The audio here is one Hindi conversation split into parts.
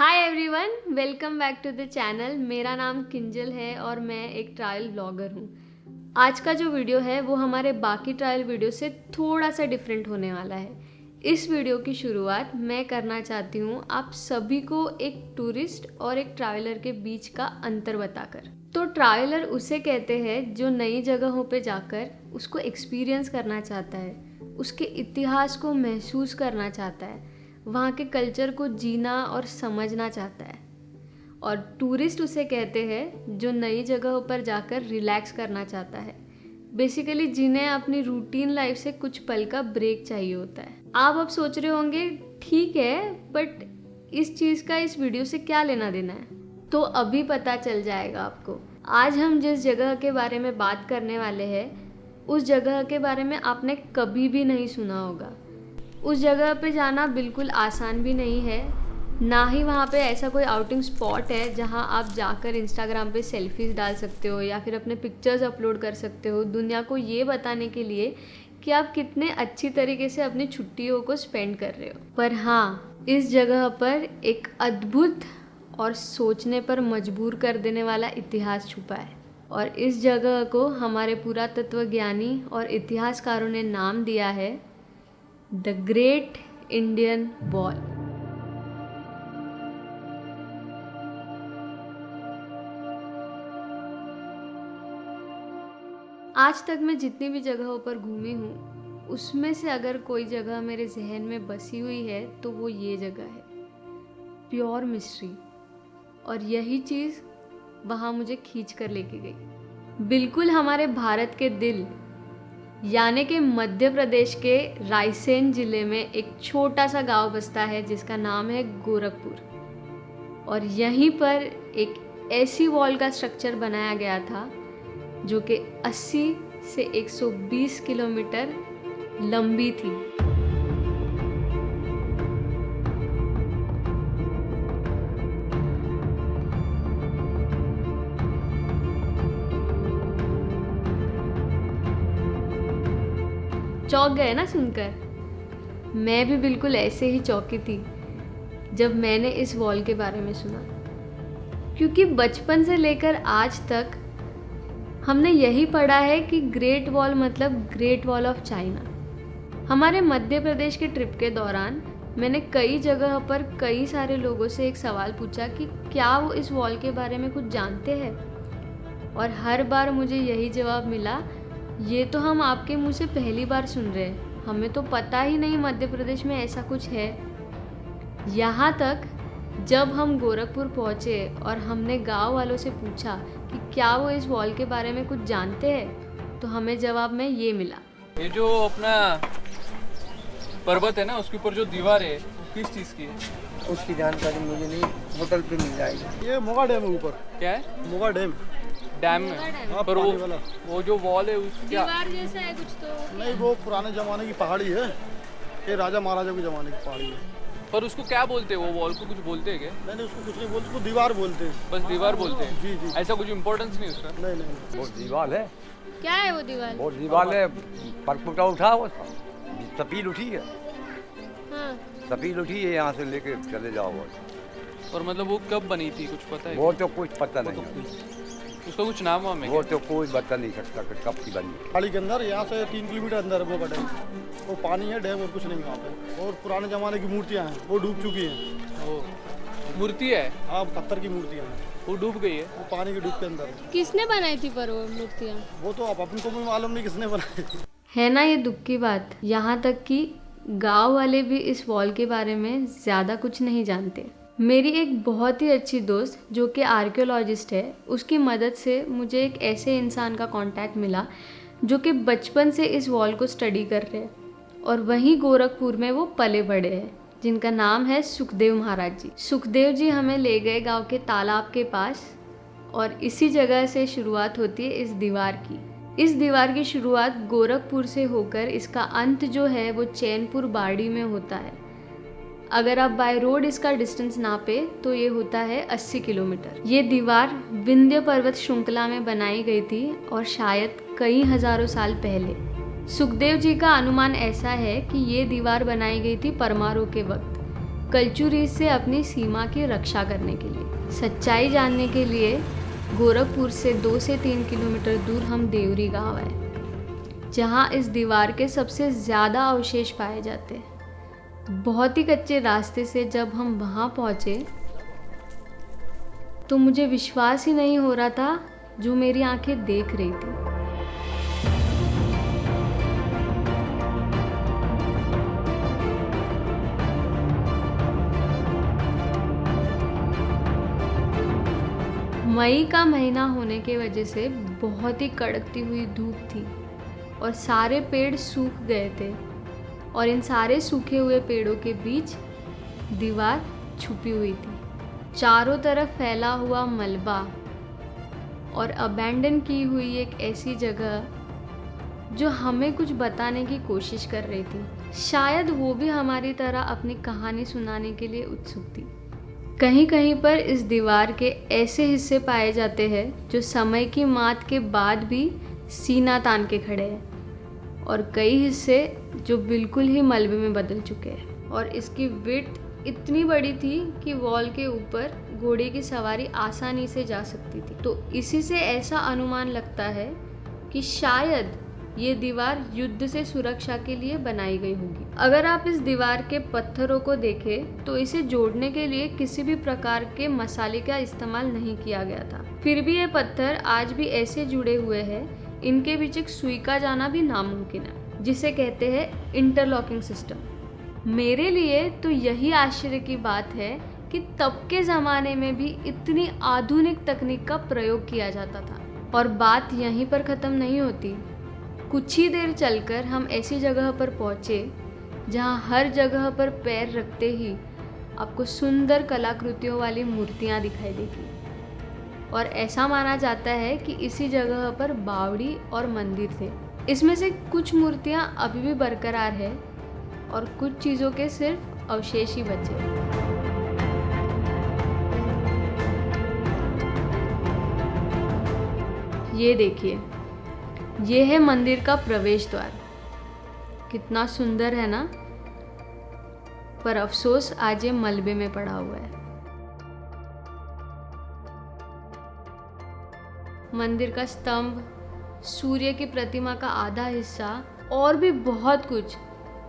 Hi everyone, welcome back to the channel. मेरा नाम किंजल है और मैं एक ट्रैवल ब्लॉगर हूँ। आज का जो वीडियो है वो हमारे बाकी ट्रैवल वीडियो से थोड़ा सा डिफरेंट होने वाला है। इस वीडियो की शुरुआत मैं करना चाहती हूँ आप सभी को एक टूरिस्ट और एक ट्रैवलर के बीच का अंतर बताकर। तो ट्रैवलर उसे कहते हैं जो नई जगहों पे जाकर उसको एक्सपीरियंस करना चाहता है, उसके इतिहास को महसूस करना चाहता है, वहाँ के कल्चर को जीना और समझना चाहता है। और टूरिस्ट उसे कहते हैं जो नई जगहों पर जाकर रिलैक्स करना चाहता है, बेसिकली जिन्हें अपनी रूटीन लाइफ से कुछ पल का ब्रेक चाहिए होता है। आप अब सोच रहे होंगे ठीक है, बट इस चीज़ का इस वीडियो से क्या लेना देना है? तो अभी पता चल जाएगा आपको। आज हम जिस जगह के बारे में बात करने वाले हैं उस जगह के बारे में आपने कभी भी नहीं सुना होगा। उस जगह पे जाना बिल्कुल आसान भी नहीं है, ना ही वहाँ पे ऐसा कोई आउटिंग स्पॉट है जहाँ आप जाकर इंस्टाग्राम पे सेल्फीज़ डाल सकते हो या फिर अपने पिक्चर्स अपलोड कर सकते हो दुनिया को ये बताने के लिए कि आप कितने अच्छी तरीके से अपनी छुट्टियों को स्पेंड कर रहे हो। पर हाँ, इस जगह पर एक अद्भुत और सोचने पर मजबूर कर देने वाला इतिहास छुपा है। और इस जगह को हमारे पुरातत्वज्ञानी और इतिहासकारों ने नाम दिया है द ग्रेट इंडियन वॉल। आज तक मैं जितनी भी जगहों पर घूमी हूँ उसमें से अगर कोई जगह मेरे जहन में बसी हुई है तो वो ये जगह है। Pure mystery. और यही चीज़ वहाँ मुझे खींच कर लेके गई। बिल्कुल हमारे भारत के दिल यानी कि मध्य प्रदेश के रायसेन ज़िले में एक छोटा सा गांव बसता है जिसका नाम है गोरखपुर। और यहीं पर एक ऐसी वॉल का स्ट्रक्चर बनाया गया था जो कि 80 से 120 किलोमीटर लंबी थी। चौंक गए ना सुनकर? मैं भी बिल्कुल ऐसे ही चौंकी थी जब मैंने इस वॉल के बारे में सुना, क्योंकि बचपन से लेकर आज तक हमने यही पढ़ा है कि ग्रेट वॉल मतलब ग्रेट वॉल ऑफ चाइना। हमारे मध्य प्रदेश के ट्रिप के दौरान मैंने कई जगह पर कई सारे लोगों से एक सवाल पूछा कि क्या वो इस वॉल के बारे में कुछ जानते हैं, और हर बार मुझे यही जवाब मिला, ये तो हम आपके मुंह से पहली बार सुन रहे हैं, हमें तो पता ही नहीं मध्य प्रदेश में ऐसा कुछ है। यहाँ तक जब हम गोरखपुर पहुँचे और हमने गांव वालों से पूछा कि क्या वो इस वॉल के बारे में कुछ जानते हैं, तो हमें जवाब में ये मिला। ये जो अपना पर्वत है ना, उसके ऊपर जो दीवार है किस चीज़ की है? उसकी जानकारी मुझे नहीं, होटल पे मिल जाएगी। ये मोगा डैम है ऊपर। क्या है? मोगा डैम में। हाँ, पर पानी वाला। वो जो वॉल है उस क्या? दीवार जैसा है कुछ तो नहीं, वो पुराने जमाने की पहाड़ी है। ये राजा महाराजा के जमाने की पहाड़ी है। पर उसको क्या बोलते हैं? वो वॉल को कुछ बोलते हैं क्या? नहीं, उसको कुछ नहीं बोलते, उसको दीवार बोलते हैं। बस दीवार बोलते हैं? जी जी। ऐसा कुछ इम्पोर्टेंस नहीं उसका? नहीं। वो दीवार है, क्या है वो दीवार? वो दीवार है, परपुटा उठा, वो सपील उठी है। हाँ। सपील उठी है, यहाँ से लेके चले जाओ। और मतलब वो कब बनी थी, कुछ पता है? वो तो कुछ पता नहीं, उसका कुछ नाम वाम है वो क्या? तो कोई बता नहीं सकता कि कब की बनी। पहाड़ी के अंदर यहाँ से 3 किलोमीटर अंदर है मोगा डैम। वो पानी है, डैम और कुछ नहीं वहाँ पे। और पुराने जमाने की मूर्तियाँ हैं, वो डूब चुकी हैं। वो मूर्ति है? हाँ, पत्थर की मूर्तियाँ हैं, वो डूब गई है? वो पानी के डूब के अंदर है। किसने बनाई थी पर वो मूर्तियाँ? वो तो अब अपन को भी मालूम नहीं किसने बनाई। है ना ये दुख की बात। यहाँ तक कि गांव वाले भी इस वॉल के बारे में ज़्यादा कुछ नहीं जानते। मेरी एक बहुत ही अच्छी दोस्त जो कि आर्कियोलॉजिस्ट है, उसकी मदद से मुझे एक ऐसे इंसान का कांटेक्ट मिला जो कि बचपन से इस वॉल को स्टडी कर रहे हैं और वहीं गोरखपुर में वो पले बड़े हैं, जिनका नाम है सुखदेव महाराज जी। सुखदेव जी हमें ले गए गांव के तालाब के पास, और इसी जगह से शुरुआत होती है इस दीवार की। इस दीवार की शुरुआत गोरखपुर से होकर इसका अंत जो है वो चैनपुर बाड़ी में होता है। अगर आप बाय रोड इसका डिस्टेंस नापे तो ये होता है 80 किलोमीटर। ये दीवार विंध्य पर्वत श्रृंखला में बनाई गई थी और शायद कई हजारों साल पहले। सुखदेव जी का अनुमान ऐसा है कि ये दीवार बनाई गई थी परमारों के वक्त। कलचुरी से अपनी सीमा की रक्षा करने के लिए। सच्चाई जानने के लिए गोरखपुर से 2 से 3 किलोमीटर दूर हम देवरी गांव है, जहां इस दीवार के सबसे ज़्यादा अवशेष पाए जाते हैं। बहुत ही कच्चे रास्ते से जब हम वहां पहुंचे तो मुझे विश्वास ही नहीं हो रहा था जो मेरी आंखें देख रही थी। मई का महीना होने की वजह से बहुत ही कड़कती हुई धूप थी और सारे पेड़ सूख गए थे और इन सारे सूखे हुए पेड़ों के बीच दीवार छुपी हुई थी। चारों तरफ फैला हुआ मलबा और अबैंडन की हुई एक ऐसी जगह जो हमें कुछ बताने की कोशिश कर रही थी। शायद वो भी हमारी तरह अपनी कहानी सुनाने के लिए उत्सुक थी। कहीं कहीं पर इस दीवार के ऐसे हिस्से पाए जाते हैं जो समय की मात के बाद भी सीना तान के खड़े हैं और कई हिस्से जो बिल्कुल ही मलबे में बदल चुके हैं। और इसकी विड्थ इतनी बड़ी थी कि वॉल के ऊपर घोड़े की सवारी आसानी से जा सकती थी। तो इसी से ऐसा अनुमान लगता है कि शायद ये दीवार युद्ध से सुरक्षा के लिए बनाई गई होगी। अगर आप इस दीवार के पत्थरों को देखें तो इसे जोड़ने के लिए किसी भी प्रकार के मसाले का इस्तेमाल नहीं किया गया था। फिर भी ये पत्थर आज भी ऐसे जुड़े हुए हैं, इनके बीच एक सुई का जाना भी नामुमकिन है, जिसे कहते हैं इंटरलॉकिंग सिस्टम। मेरे लिए तो यही आश्चर्य की बात है कि तब के ज़माने में भी इतनी आधुनिक तकनीक का प्रयोग किया जाता था। और बात यहीं पर ख़त्म नहीं होती। कुछ ही देर चलकर हम ऐसी जगह पर पहुँचे जहाँ हर जगह पर पैर रखते ही आपको सुंदर कलाकृतियों वाली मूर्तियाँ दिखाई देगी। और ऐसा माना जाता है कि इसी जगह पर बावड़ी और मंदिर थे। इसमें से कुछ मूर्तियाँ अभी भी बरकरार है और कुछ चीज़ों के सिर्फ अवशेष ही बचे। ये देखिए, ये है मंदिर का प्रवेश द्वार। कितना सुंदर है ना, पर अफसोस आज ये मलबे में पड़ा हुआ है। मंदिर का स्तंभ, सूर्य की प्रतिमा का आधा हिस्सा और भी बहुत कुछ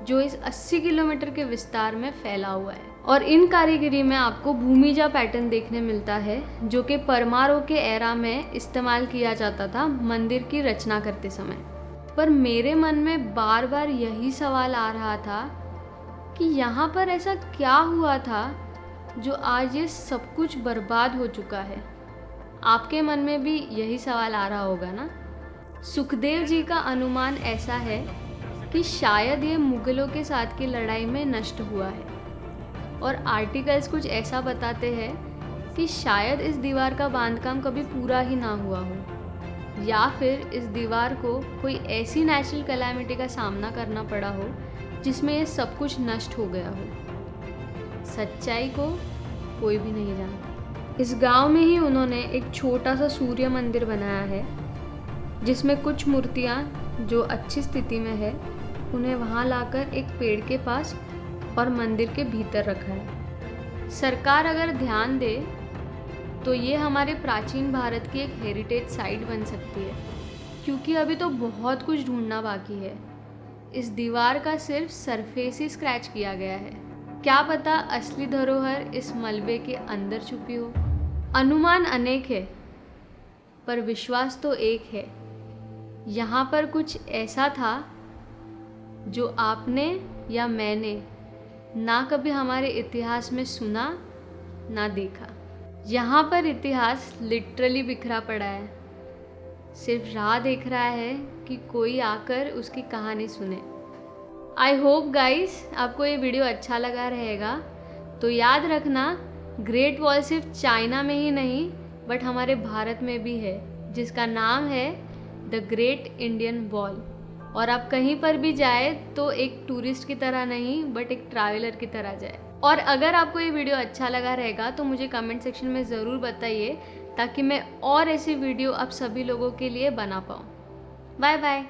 जो इस 80 किलोमीटर के विस्तार में फैला हुआ है। और इन कारीगरी में आपको भूमिजा पैटर्न देखने मिलता है जो कि परमारों के एरा में इस्तेमाल किया जाता था मंदिर की रचना करते समय। पर मेरे मन में बार बार यही सवाल आ रहा था कि यहाँ पर ऐसा क्या हुआ था जो आज ये सब कुछ बर्बाद हो चुका है। आपके मन में भी यही सवाल आ रहा होगा ना। सुखदेव जी का अनुमान ऐसा है कि शायद ये मुगलों के साथ की लड़ाई में नष्ट हुआ है। और आर्टिकल्स कुछ ऐसा बताते हैं कि शायद इस दीवार का बांधकाम कभी पूरा ही ना हुआ हो, या फिर इस दीवार को कोई ऐसी नेचुरल कैलामिटी का सामना करना पड़ा हो जिसमें ये सब कुछ नष्ट हो गया हो। सच्चाई को कोई भी नहीं जानता। इस गांव में ही उन्होंने एक छोटा सा सूर्य मंदिर बनाया है जिसमें कुछ मूर्तियाँ जो अच्छी स्थिति में है उन्हें वहाँ लाकर एक पेड़ के पास और मंदिर के भीतर रखा है। सरकार अगर ध्यान दे तो ये हमारे प्राचीन भारत की एक हेरिटेज साइट बन सकती है, क्योंकि अभी तो बहुत कुछ ढूंढना बाकी है। इस दीवार का सिर्फ सरफेस ही स्क्रैच किया गया है। क्या पता असली धरोहर इस मलबे के अंदर छुपी हो। अनुमान अनेक है पर विश्वास तो एक है, यहाँ पर कुछ ऐसा था जो आपने या मैंने ना कभी हमारे इतिहास में सुना ना देखा। यहाँ पर इतिहास लिटरली बिखरा पड़ा है, सिर्फ राह देख रहा है कि कोई आकर उसकी कहानी सुने। आई होप गाइस आपको ये वीडियो अच्छा लगा रहेगा। तो याद रखना, ग्रेट वॉल सिर्फ चाइना में ही नहीं बट हमारे भारत में भी है, जिसका नाम है द ग्रेट इंडियन वॉल। और आप कहीं पर भी जाए तो एक टूरिस्ट की तरह नहीं बट एक ट्रैवलर की तरह जाए। और अगर आपको ये वीडियो अच्छा लगा रहेगा तो मुझे कमेंट सेक्शन में ज़रूर बताइए ताकि मैं और ऐसी वीडियो आप सभी लोगों के लिए बना पाऊँ। Bye bye.